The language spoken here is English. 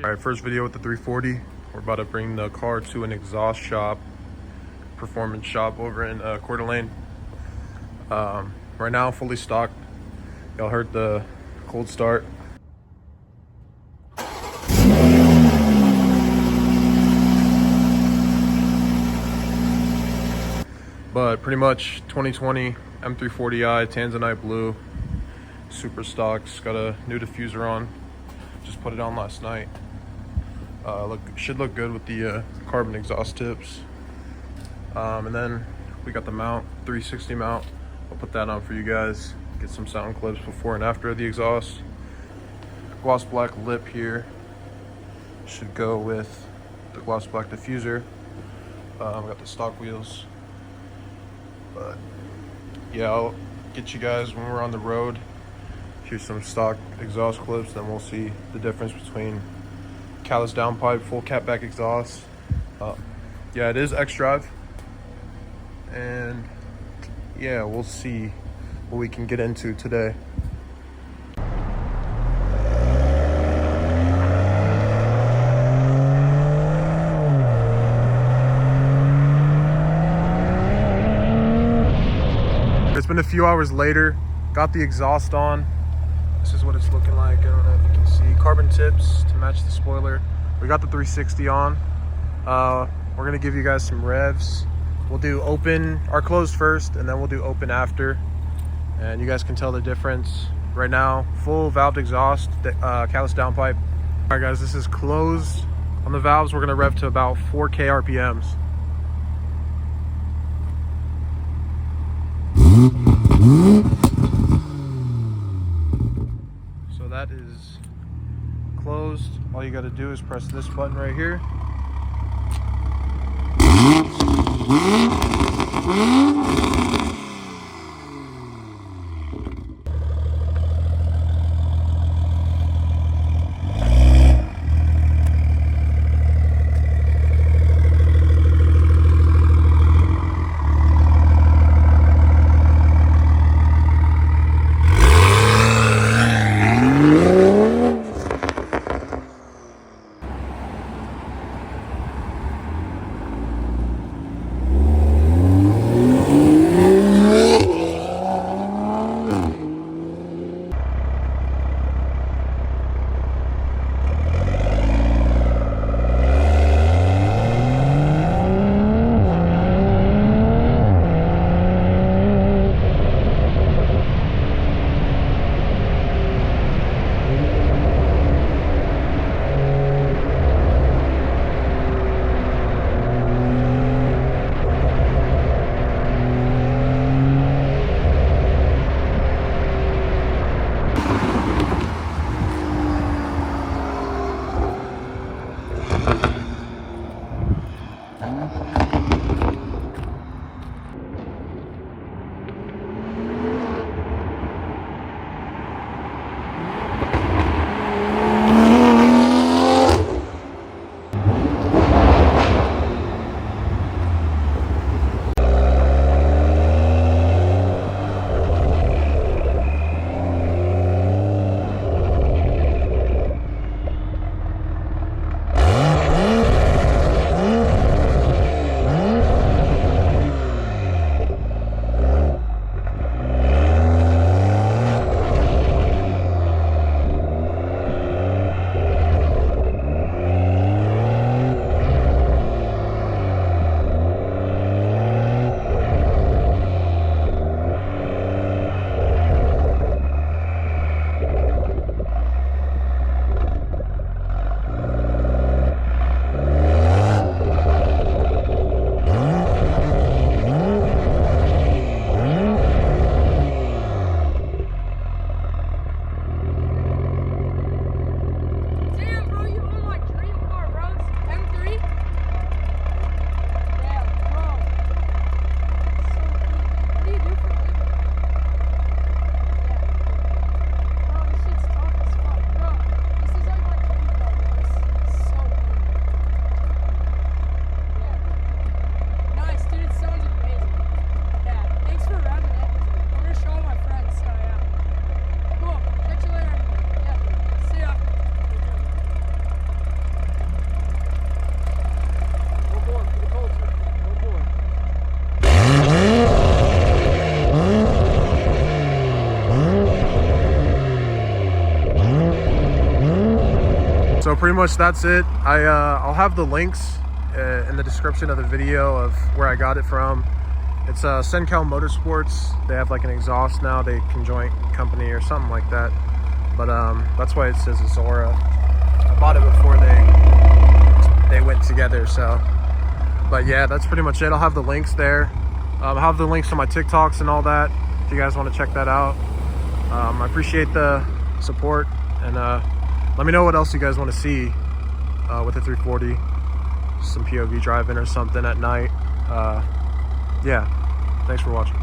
All right, first video with the 340. We're about to bring the car to an exhaust shop, performance shop over in Coeur d'Alene. Right now, fully stocked. Y'all heard the cold start. But pretty much 2020 M340i Tanzanite blue, super stocks. Got a new diffuser on. Just put it on last night. Should look good with the carbon exhaust tips. And then we got the mount, 360 mount. I'll put that on for you guys. Get some sound clips before and after the exhaust. Gloss black lip here should go with the gloss black diffuser. We got the stock wheels. But yeah, I'll get you guys when we're on the road. Here's some stock exhaust clips, then we'll see the difference between callus downpipe, full catback exhaust. Yeah, it is X-Drive. And yeah, we'll see what we can get into today. It's been a few hours later, got the exhaust on. This is what it's looking like. I don't know if you can see. Carbon tips to match the spoiler. We got the 360 on. We're gonna give you guys some revs. We'll do open or closed first, and then we'll do open after. And you guys can tell the difference. Right now, full valved exhaust, callus downpipe. All right guys, this is closed on the valves. We're gonna rev to about 4K RPMs. So that is closed. All you got to do is press this button right here. So pretty much that's it. I'll have the links in the description of the video of where I got it from. It's Sencal Motorsports. They have like an exhaust now. They conjoint company or something like that. But that's why it says Azora. I bought it before they went together. So, but yeah, that's pretty much it. I'll have the links there. I'll have the links to my TikToks and all that if you guys want to check that out. I appreciate the support, and let me know what else you guys want to see with the 340. Some POV driving or something at night. Yeah, thanks for watching.